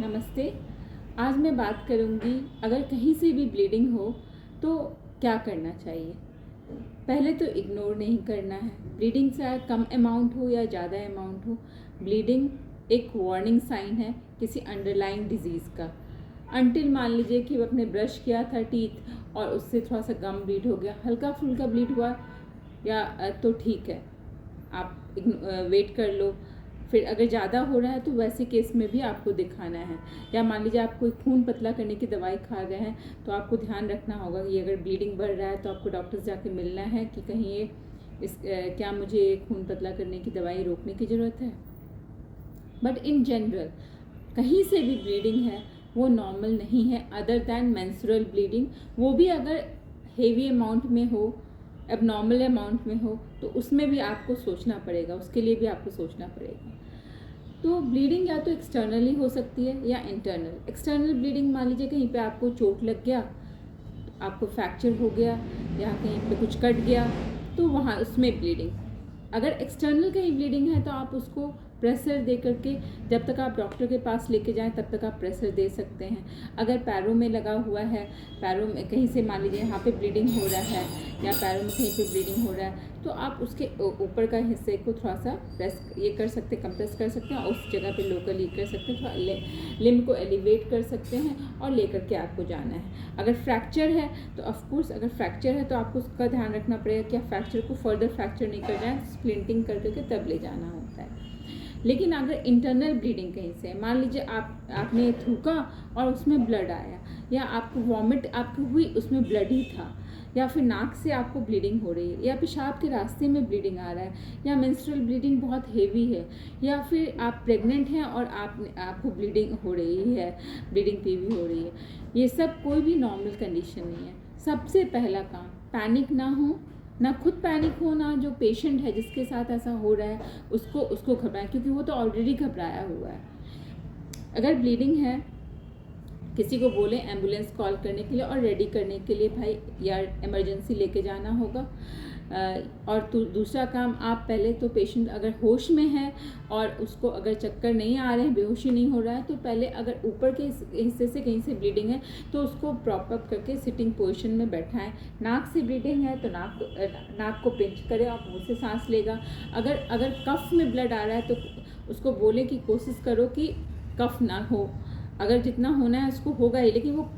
नमस्ते। आज मैं बात करूंगी अगर कहीं से भी ब्लीडिंग हो तो क्या करना चाहिए। पहले तो इग्नोर नहीं करना है। ब्लीडिंग चाहे कम अमाउंट हो या ज़्यादा अमाउंट हो, ब्लीडिंग एक वार्निंग साइन है किसी अंडरलाइंग डिजीज़ का। अंटिल मान लीजिए कि आपने ब्रश किया था टीथ और उससे थोड़ा सा गम ब्लीड हो गया, हल्का फुल्का ब्लीड हुआ या तो ठीक है, आप वेट कर लो। फिर अगर ज़्यादा हो रहा है तो वैसे केस में भी आपको दिखाना है। या मान लीजिए आप कोई खून पतला करने की दवाई खा रहे हैं तो आपको ध्यान रखना होगा कि अगर ब्लीडिंग बढ़ रहा है तो आपको डॉक्टर से जाके मिलना है कि कहीं ये क्या मुझे खून पतला करने की दवाई रोकने की ज़रूरत है। बट इन जनरल कहीं से भी ब्लीडिंग है वो नॉर्मल नहीं है, अदर दैन मेंस्ट्रुअल ब्लीडिंग। वो भी अगर हेवी अमाउंट में हो, एबनॉर्मल अमाउंट में हो, तो उसमें भी आपको सोचना पड़ेगा, उसके लिए भी आपको सोचना पड़ेगा। तो ब्लीडिंग या तो एक्सटर्नली हो सकती है या इंटरनल। एक्सटर्नल ब्लीडिंग मान लीजिए कहीं पे आपको चोट लग गया, आपको फ्रैक्चर हो गया या कहीं पे कुछ कट गया तो वहाँ उसमें ब्लीडिंग। अगर एक्सटर्नल कहीं ब्लीडिंग है तो आप उसको प्रेशर दे करके, जब तक आप डॉक्टर के पास लेके जाएं तब तक आप प्रेशर दे सकते हैं। अगर पैरों में लगा हुआ है, पैरों में कहीं से मान लीजिए यहाँ पे ब्लीडिंग हो रहा है या पैरों में कहीं पे ब्लीडिंग हो रहा है तो आप उसके ऊपर का हिस्से को थोड़ा सा प्रेस ये कर सकते, कंप्रेस कर सकते हैं और उस जगह पे लोकली कर सकते हैं, थोड़ा लिम्ब को एलिवेट कर सकते हैं और लेकर के आपको जाना है। अगर फ्रैक्चर है तो ऑफकोर्स, अगर फ्रैक्चर है तो आपको उसका ध्यान रखना पड़ेगा कि आप फ्रैक्चर को फर्दर फ्रैक्चर नहीं कर जाए, स्प्लिंटिंग कर करके तब ले जाना होता है। लेकिन अगर इंटरनल ब्लीडिंग कहीं से, मान लीजिए आपने थूका और उसमें ब्लड आया, या आपको वॉमिट आपकी हुई उसमें ब्लड ही था, या फिर नाक से आपको ब्लीडिंग हो रही है, या पेशाब के रास्ते में ब्लीडिंग आ रहा है, या मेंस्ट्रुअल ब्लीडिंग बहुत हेवी है, या फिर आप प्रेग्नेंट हैं और आपको ब्लीडिंग हो रही है, ब्लीडिंग पीवी हो रही है, ये सब कोई भी नॉर्मल कंडीशन नहीं है। सबसे पहला काम, पैनिक ना हो, ना खुद पैनिक हो, ना जो पेशेंट है जिसके साथ ऐसा हो रहा है उसको घबराएं, क्योंकि वो तो ऑलरेडी घबराया हुआ है। अगर ब्लीडिंग है किसी को बोलें एम्बुलेंस कॉल करने के लिए और रेडी करने के लिए, भाई या इमरजेंसी लेके जाना होगा। और दूसरा काम, आप पहले तो पेशेंट अगर होश में है और उसको अगर चक्कर नहीं आ रहे हैं, बेहोशी नहीं हो रहा है, तो पहले अगर ऊपर के हिस्से से कहीं से ब्लीडिंग है तो उसको प्रॉप अप करके सिटिंग पोजीशन में बैठाएं। नाक से ब्लीडिंग है तो नाक को पिंच करें और मुंह से सांस लेगा। अगर कफ में ब्लड आ रहा है तो उसको बोलें कि कोशिश करो कि कफ ना हो, अगर जितना होना है उसको होगा ही, लेकिन वो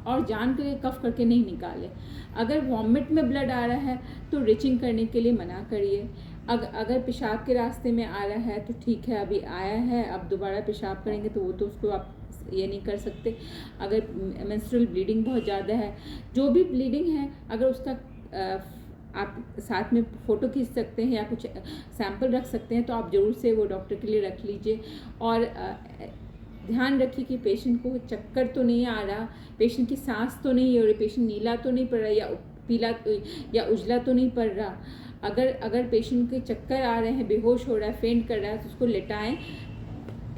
और जान के कफ करके नहीं निकाले। अगर वॉमिट में ब्लड आ रहा है तो रिचिंग करने के लिए मना करिए। अगर पेशाब के रास्ते में आ रहा है तो ठीक है, अभी आया है, अब दोबारा पेशाब करेंगे तो वो तो उसको आप ये नहीं कर सकते। अगर मेंस्ट्रुअल ब्लीडिंग बहुत ज़्यादा है, जो भी ब्लीडिंग है, अगर उसका आप साथ में फ़ोटो खींच सकते हैं या कुछ सैंपल रख सकते हैं तो आप ज़रूर से वो डॉक्टर के लिए रख लीजिए। और ध्यान रखिए कि पेशेंट को चक्कर तो नहीं आ रहा, पेशेंट की सांस तो नहीं हो रही, पेशेंट नीला तो नहीं पड़ रहा या पीला या उजला तो नहीं पड़ रहा। अगर पेशेंट के चक्कर आ रहे हैं, बेहोश हो रहा है, फेंट कर रहा है, तो उसको लेटाएं,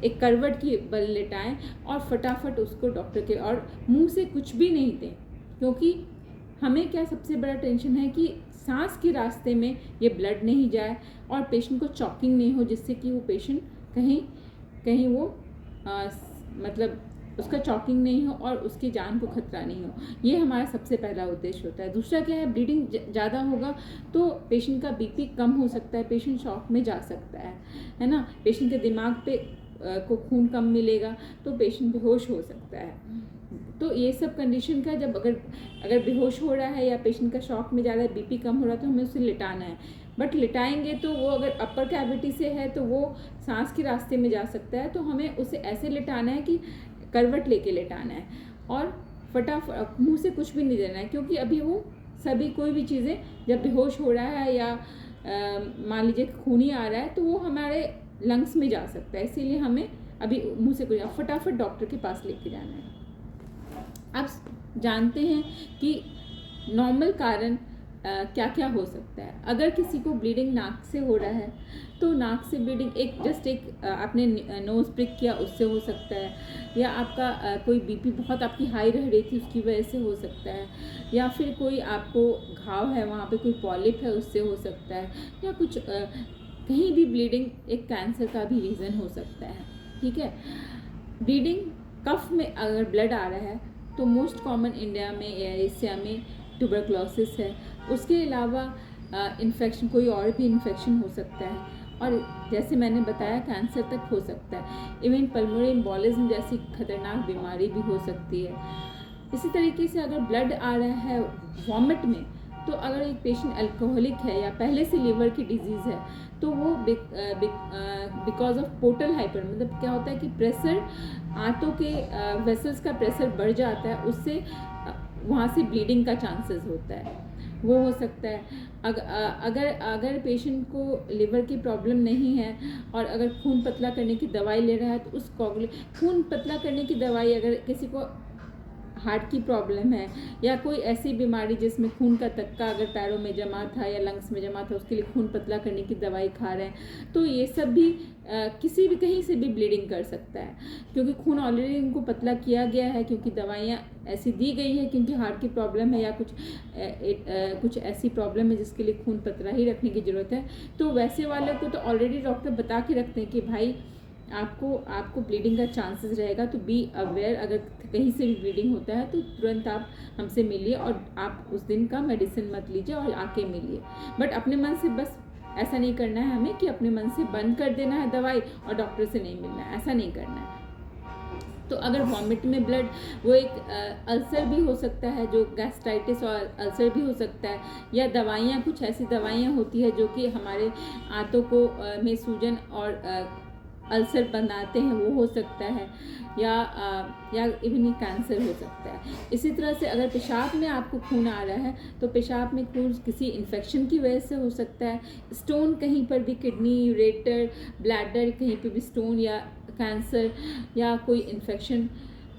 एक करवट की बल लेटाएं और फटाफट उसको डॉक्टर के, और मुंह से कुछ भी नहीं दें, क्योंकि हमें क्या सबसे बड़ा टेंशन है कि सांस के रास्ते में ये ब्लड नहीं जाए और पेशेंट को चॉकिंग नहीं हो, जिससे कि वो पेशेंट कहीं वो मतलब उसका चॉकिंग नहीं हो और उसकी जान को खतरा नहीं हो। ये हमारा सबसे पहला उद्देश्य होता है। दूसरा क्या है, ब्लीडिंग ज़्यादा होगा तो पेशेंट का बीपी कम हो सकता है, पेशेंट शॉक में जा सकता है ना, पेशेंट के दिमाग पे को खून कम मिलेगा तो पेशेंट बेहोश हो सकता है। तो ये सब कंडीशन का, जब अगर बेहोश हो रहा है या पेशेंट का शॉक में जा रहा है, बीपी कम हो रहा है, तो हमें उसे लिटाना है। बट लिटाएंगे तो वो अगर अपर कैविटी से है तो वो सांस के रास्ते में जा सकता है, तो हमें उसे ऐसे लिटाना है कि करवट लेके लिटाना है और फटाफट मुंह से कुछ भी नहीं देना है, क्योंकि अभी वो सभी कोई भी चीज़ें जब बेहोश हो रहा है या मान लीजिए खूनी आ रहा है तो वो हमारे लंग्स में जा सकता है, इसीलिए हमें अभी मुंह से कुछ, फटाफट डॉक्टर के पास लेके जाना है। आप जानते हैं कि नॉर्मल कारण क्या क्या हो सकता है। अगर किसी को ब्लीडिंग नाक से हो रहा है तो नाक से ब्लीडिंग एक आपने नोज़ प्रिक किया उससे हो सकता है, या आपका कोई बीपी बहुत आपकी हाई रह रही थी उसकी वजह से हो सकता है, या फिर कोई आपको घाव है वहाँ पे कोई पॉलिप है उससे हो सकता है, या कुछ कहीं भी ब्लीडिंग एक कैंसर का भी रीज़न हो सकता है। ठीक है, ब्लीडिंग कफ में अगर ब्लड आ रहा है तो मोस्ट कॉमन इंडिया में या एशिया में ट्यूबरक्लोसिस है। उसके अलावा इन्फेक्शन, कोई और भी इन्फेक्शन हो सकता है, और जैसे मैंने बताया कैंसर तक हो सकता है। इवन पल्मोनरी एम्बोलिज्म जैसी खतरनाक बीमारी भी हो सकती है। इसी तरीके से अगर ब्लड आ रहा है वॉमिट में, तो अगर एक पेशेंट अल्कोहलिक है या पहले से लीवर की डिजीज़ है, तो वो बिकॉज ऑफ पोर्टल हाइपर, मतलब क्या होता है कि प्रेशर, आंतों के वेसल्स का प्रेशर बढ़ जाता है, उससे वहाँ से ब्लीडिंग का चांसेस होता है, वो हो सकता है। अगर पेशेंट को लिवर की प्रॉब्लम नहीं है और अगर खून पतला करने की दवाई ले रहा है, तो उस खून पतला करने की दवाई, अगर किसी को हार्ट की प्रॉब्लम है या कोई ऐसी बीमारी जिसमें खून का तक्का अगर पैरों में जमा था या लंग्स में जमा था, उसके लिए खून पतला करने की दवाई खा रहे हैं, तो ये सब भी किसी भी कहीं से भी ब्लीडिंग कर सकता है, क्योंकि खून ऑलरेडी उनको पतला किया गया है, क्योंकि दवाइयाँ ऐसी दी गई है, क्योंकि हार्ट की प्रॉब्लम है या कुछ ऐसी प्रॉब्लम है जिसके लिए खून पतला ही रखने की ज़रूरत है। तो वैसे वाले को तो ऑलरेडी डॉक्टर बता के रखते हैं कि भाई आपको ब्लीडिंग का चांसेस रहेगा, तो बी अवेयर। अगर कहीं से भी ब्लीडिंग होता है तो तुरंत आप हमसे मिलिए, और आप उस दिन का मेडिसिन मत लीजिए और आके मिलिए। बट अपने मन से बस ऐसा नहीं करना है हमें कि अपने मन से बंद कर देना है दवाई और डॉक्टर से नहीं मिलना है, ऐसा नहीं करना है। तो अगर वॉमिट में ब्लड, वो एक अल्सर भी हो सकता है, जो गैस्ट्राइटिस और अल्सर भी हो सकता है, या दवाइयाँ, कुछ ऐसी दवाइयाँ होती है जो कि हमारे आंतों को में सूजन और अल्सर बनाते हैं, वो हो सकता है, या इवन कैंसर हो सकता है। इसी तरह से अगर पेशाब में आपको खून आ रहा है, तो पेशाब में खून किसी इन्फेक्शन की वजह से हो सकता है। स्टोन कहीं पर भी, किडनी, यूरेटर, ब्लैडर, कहीं पर भी स्टोन या कैंसर या कोई इन्फेक्शन,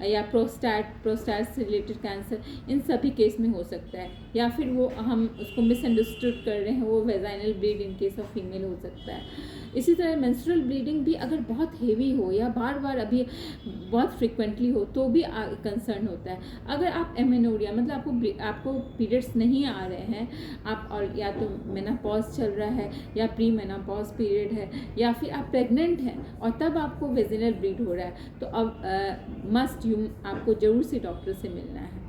या प्रोस्टेट से रिलेटेड कैंसर, इन सभी केस में हो सकता है। या फिर वो हम उसको मिसअंडरस्टूड कर रहे हैं, वो vaginal bleed in case of female हो सकता है। इसी तरह मेंस्ट्रुअल ब्लीडिंग भी अगर बहुत हेवी हो या बार बार अभी बहुत फ्रिक्वेंटली हो, तो भी कंसर्न होता है। अगर आप एमेनोरिया, मतलब आपको पीरियड्स नहीं आ रहे हैं, आप और या तो मेनोपॉज चल रहा है या प्री मेनोपॉज पीरियड है, या फिर आप प्रेग्नेंट हैं और तब आपको वेजिनल ब्लीड हो रहा है, तो अब आपको ज़रूर से डॉक्टर से मिलना है।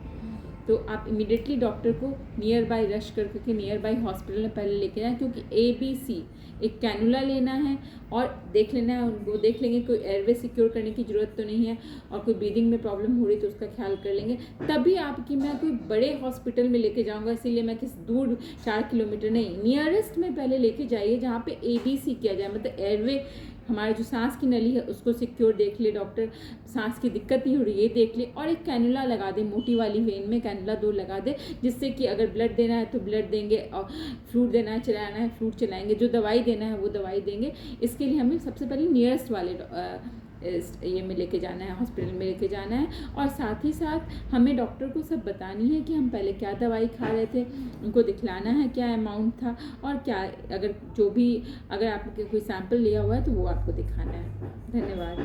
तो आप इमीडिएटली डॉक्टर को नियर बाय रश करके नियर बाय हॉस्पिटल में पहले लेके जाएं, क्योंकि ABC एक कैनुला लेना है और देख लेना है, उनको देख लेंगे कोई एयरवे सिक्योर करने की ज़रूरत तो नहीं है, और कोई ब्रीदिंग में प्रॉब्लम हो रही तो उसका ख्याल कर लेंगे। तभी आपकी, मैं कोई बड़े हॉस्पिटल में लेके जाऊंगा, इसीलिए मैं किस दूर 4 किलोमीटर नहीं, नियरेस्ट में पहले लेके जाइए जहाँ पे ABC किया जाए, मतलब एयरवे, हमारे जो सांस की नली है उसको सिक्योर देख ले डॉक्टर, सांस की दिक्कत नहीं हो रही ये देख ले, और एक कैनुला लगा दे, मोटी वाली वेन में कैनुला 2 लगा दे, जिससे कि अगर ब्लड देना है तो ब्लड देंगे, और फ्लूइड देना है, चलाना है फ्लूइड चलाएंगे, जो दवाई देना है वो दवाई देंगे। इसके लिए हमें सबसे पहले नियरेस्ट वाले ये में लेके जाना है, हॉस्पिटल में लेके जाना है, और साथ ही साथ हमें डॉक्टर को सब बतानी है कि हम पहले क्या दवाई खा रहे थे, उनको दिखलाना है क्या अमाउंट था, और क्या अगर आपके कोई सैंपल लिया हुआ है तो वो आपको दिखाना है। धन्यवाद।